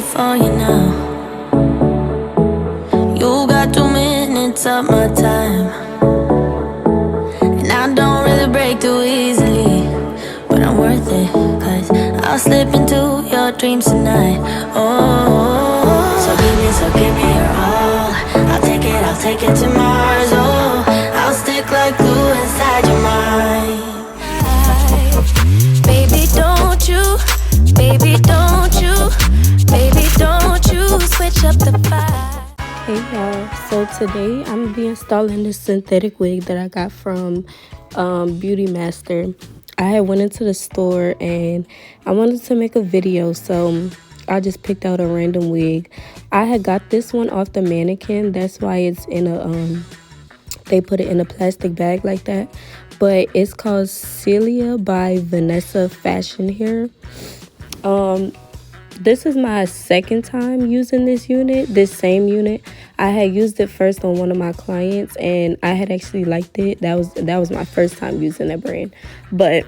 for you now. You got 2 minutes of my time, and I don't really break too easily, but I'm worth it, 'cause I'll slip into your dreams tonight. Oh, so give me your all. I'll take it to Mars. Oh, I'll stick like glue inside your mind. Baby, don't you switch up the vibe. Hey y'all, so today I'm gonna be installing this synthetic wig that I got from Beauty Master. I had went into the store and I wanted to make a video, so I just picked out a random wig. I had got this one off the mannequin, that's why it's in a they put it in a plastic bag like that. But it's called Celia by Vanessa Hair. This is my second time using this same unit. I had used it first on one of my clients and I had actually liked it. That was my first time using that brand. But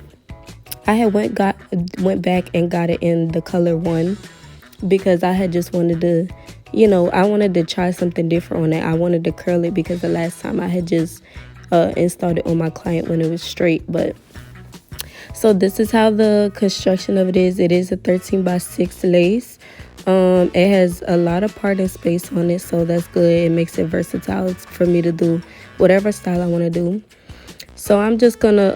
I had went back and got it in the color 1 because I had just wanted to, I wanted to try something different on it. I wanted to curl it because the last time I had just installed it on my client when it was straight. But so this is how the construction of it is. It is a 13x6 lace. It has a lot of parting space on it, so that's good. It makes it versatile. It's for me to do whatever style I want to do. So I'm just gonna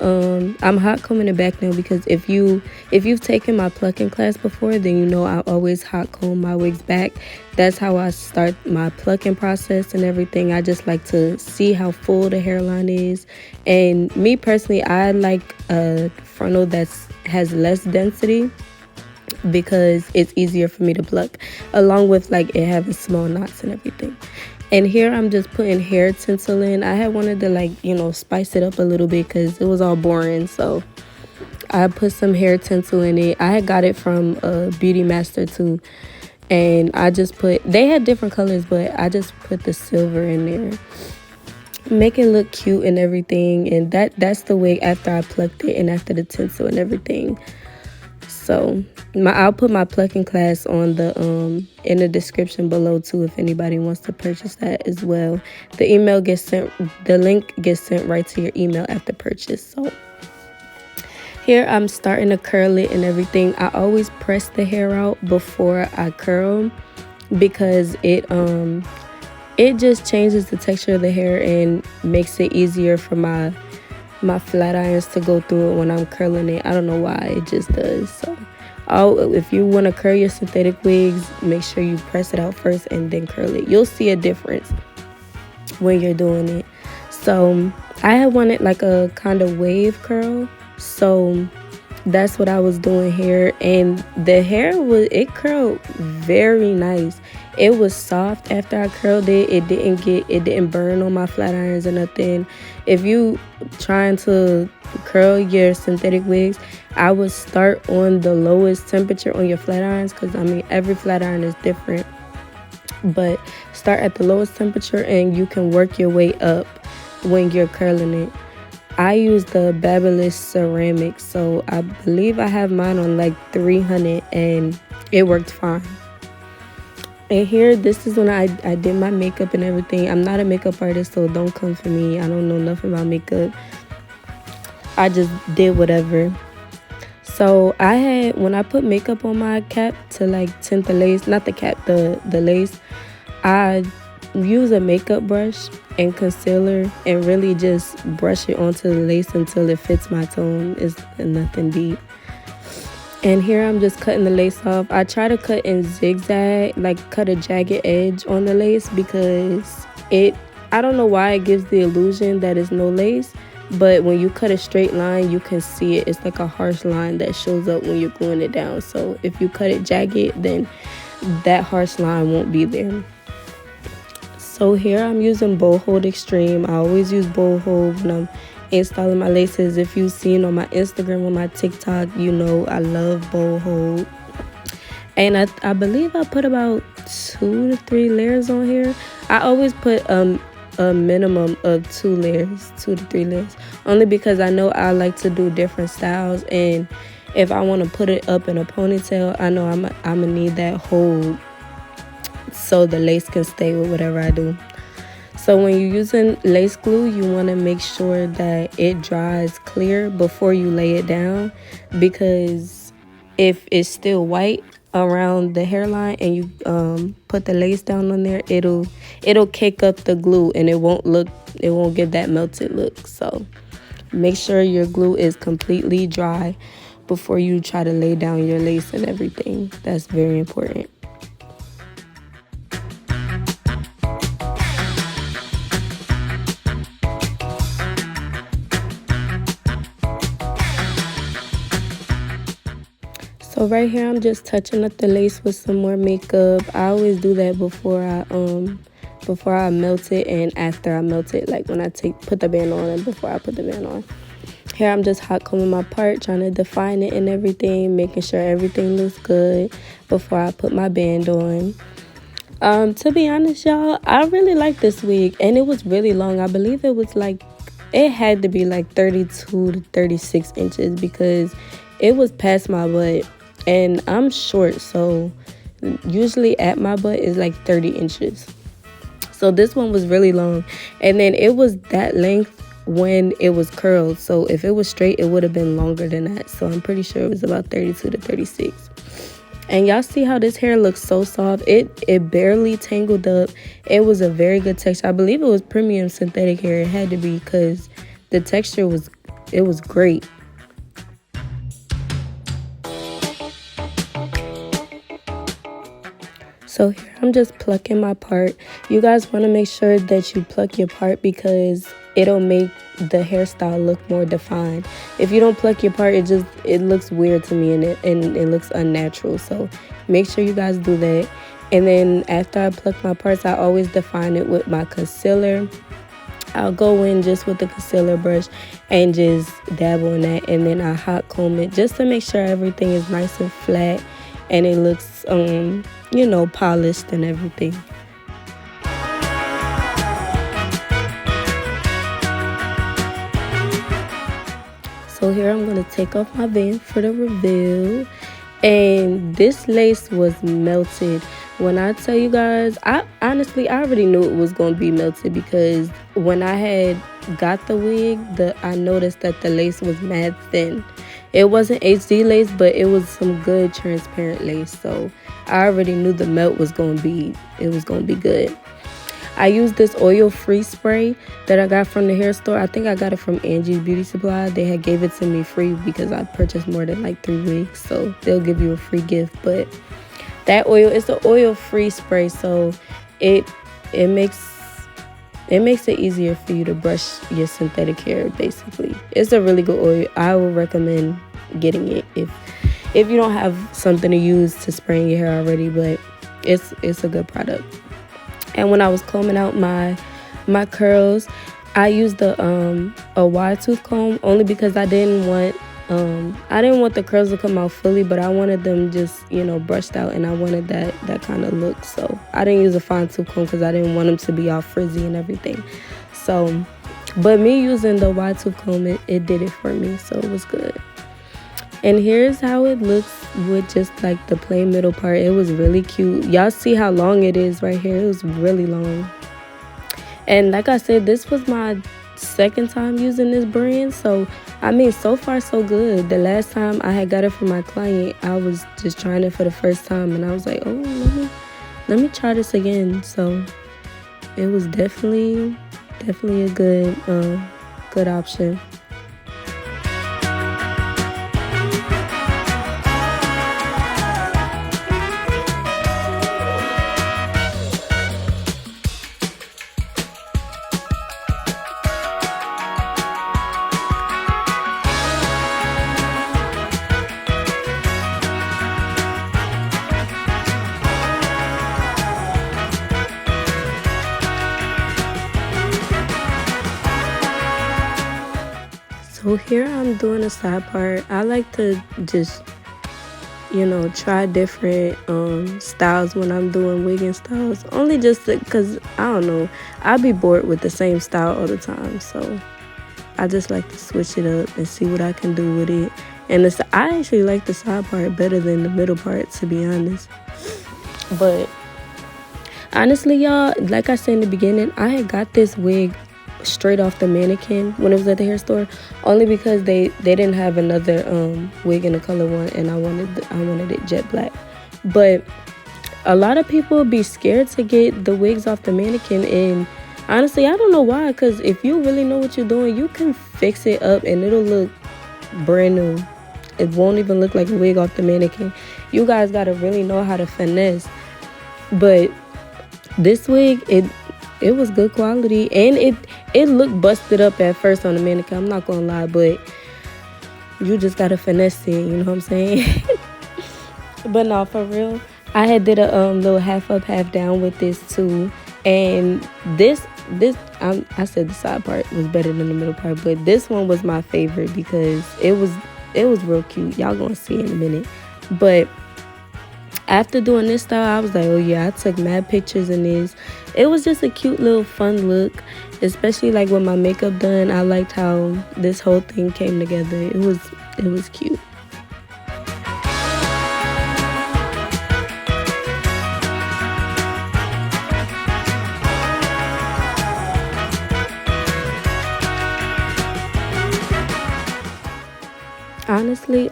I'm hot combing it back now, because if you've taken my plucking class before, then you know I always hot comb my wigs back. That's how I start my plucking process and everything. I just like to see how full the hairline is, and me personally, I like a frontal that has less density because it's easier for me to pluck, along with like it having small knots and everything. And here I'm just putting hair tinsel in. I had wanted to spice it up a little bit because it was all boring. So I put some hair tinsel in it. I had got it from Beauty Master too. And I just they had different colors, but I just put the silver in there. Make it look cute and everything. And that's the wig after I plucked it and after the tinsel and everything. So I'll put my plucking class on the in the description below too, if anybody wants to purchase that as well. The link gets sent right to your email after purchase. So here I'm starting to curl it and everything. I always press the hair out before I curl because it just changes the texture of the hair and makes it easier for my flat irons to go through it when I'm curling it. I don't know why, it just does. So if you want to curl your synthetic wigs, make sure you press it out first and then curl it. You'll see a difference when you're doing it. So I had wanted like a kind of wave curl, so that's what I was doing here. And the hair it curled very nice. It was soft after I curled it. It didn't burn on my flat irons or nothing. If you trying to curl your synthetic wigs, I would start on the lowest temperature on your flat irons, because every flat iron is different. But start at the lowest temperature and you can work your way up when you're curling it. I use the Babyliss ceramic, so I believe I have mine on like 300 and it worked fine. And here, this is when I did my makeup and everything. I'm not a makeup artist, so don't come for me. I don't know nothing about makeup. I just did whatever. So when I put makeup on my cap to like tint the lace, not the cap, the lace, I use a makeup brush and concealer and really just brush it onto the lace until it fits my tone. It's nothing deep. And here I'm just cutting the lace off. I try to cut in zigzag, like cut a jagged edge on the lace, because I don't know why it gives the illusion that it's no lace, but when you cut a straight line, you can see it. It's like a harsh line that shows up when you're gluing it down. So if you cut it jagged, then that harsh line won't be there. So here I'm using Bow Hold Extreme. I always use Bow Hold when I'm installing my laces. If you've seen on my Instagram or my TikTok, you know I love Bow Hold. And I believe I put about 2 to 3 layers on here. I always put a minimum of 2 to 3 layers, only because I know I like to do different styles, and if I want to put it up in a ponytail, I know I'm gonna need that hold so the lace can stay with whatever I do. So when you're using lace glue, you want to make sure that it dries clear before you lay it down, because if it's still white around the hairline and you put the lace down on there, it'll cake up the glue and it won't give that melted look. So make sure your glue is completely dry before you try to lay down your lace and everything. That's very important. So right here, I'm just touching up the lace with some more makeup. I always do that before I melt it and after I melt it, like when I put the band on and before I put the band on. Here I'm just hot combing my part, trying to define it and everything, making sure everything looks good before I put my band on. To be honest, y'all, I really like this wig, and it was really long. I believe it had to be like 32 to 36 inches because it was past my butt, and I'm short, so usually at my butt is like 30 inches. So this one was really long, and then it was that length when it was curled. So if it was straight, it would have been longer than that. So I'm pretty sure it was about 32 to 36. And y'all see how this hair looks so soft? It barely tangled up. It was a very good texture. I believe it was premium synthetic hair. It had to be, because the texture was great. So here I'm just plucking my part. You guys want to make sure that you pluck your part because it'll make the hairstyle look more defined. If you don't pluck your part, it looks weird to me, and it looks unnatural. So make sure you guys do that. And then after I pluck my parts, I always define it with my concealer. I'll go in just with the concealer brush and just dabble in that, and then I hot comb it just to make sure everything is nice and flat and it looks polished and everything. So here I'm going to take off my band for the reveal. And this lace was melted. When I tell you guys, I already knew it was going to be melted, because when I had got the wig, I noticed that the lace was mad thin. It wasn't HD lace, but it was some good transparent lace. So I already knew the melt was going to be good. I used this oil-free spray that I got from the hair store. I think I got it from Angie's Beauty Supply. They had gave it to me free because I purchased more than like 3 wigs. So they'll give you a free gift. But that oil, it's an oil-free spray. So it makes it easier for you to brush your synthetic hair, basically. It's a really good oil. I would recommend getting it if you don't have something to use to spray in your hair already. But it's a good product. And when I was combing out my curls, I used a wide tooth comb, only because I didn't want the curls to come out fully, but I wanted them just brushed out, and I wanted that kind of look. So I didn't use a fine tooth comb because I didn't want them to be all frizzy and everything. So, but me using the wide tooth comb, it did it for me, so it was good. And here's how it looks with just like the plain middle part. It was really cute. Y'all see how long it is right here? It was really long. And like I said, this was my second time using this brand. So, I mean, so far so good. The last time I had got it from my client, I was just trying it for the first time. And I was like, oh, let me try this again. So, it was definitely a good option. So here I'm doing a side part. I like to just, try different styles when I'm doing wig installs. Only just because, I don't know, I'll be bored with the same style all the time. So I just like to switch it up and see what I can do with it. And I actually like the side part better than the middle part, to be honest. But Honestly, y'all, like I said in the beginning, I had got this wig straight off the mannequin when it was at the hair store, only because they didn't have another wig in the color one, and I wanted it jet black. But a lot of people be scared to get the wigs off the mannequin, and honestly, I don't know why, because if you really know what you're doing, you can fix it up and it'll look brand new. It won't even look like a wig off the mannequin. You guys gotta really know how to finesse. But this wig, it was good quality, and it looked busted up at first on the mannequin, I'm not gonna lie, but you just gotta finesse it, you know what I'm saying? But no, for real, I had did a little half up, half down with this too, and this I said the side part was better than the middle part, but this one was my favorite because it was real cute. Y'all gonna see in a minute. But after doing this style, I was like, oh yeah, I took mad pictures in this. It was just a cute little fun look, especially like with my makeup done. I liked how this whole thing came together. It was cute. Honestly,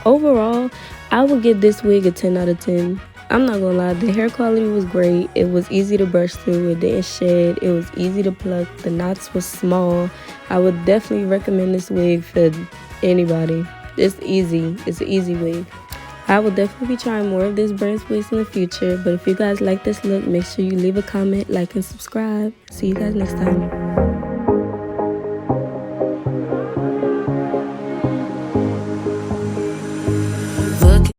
overall, I would give this wig a 10 out of 10. I'm not gonna lie, the hair quality was great. It was easy to brush through. It didn't shed. It was easy to pluck. The knots was small. I would definitely recommend this wig for anybody. It's easy. It's an easy wig. I will definitely be trying more of this brand's wigs in the future. But if you guys like this look, make sure you leave a comment, like, and subscribe. See you guys next time.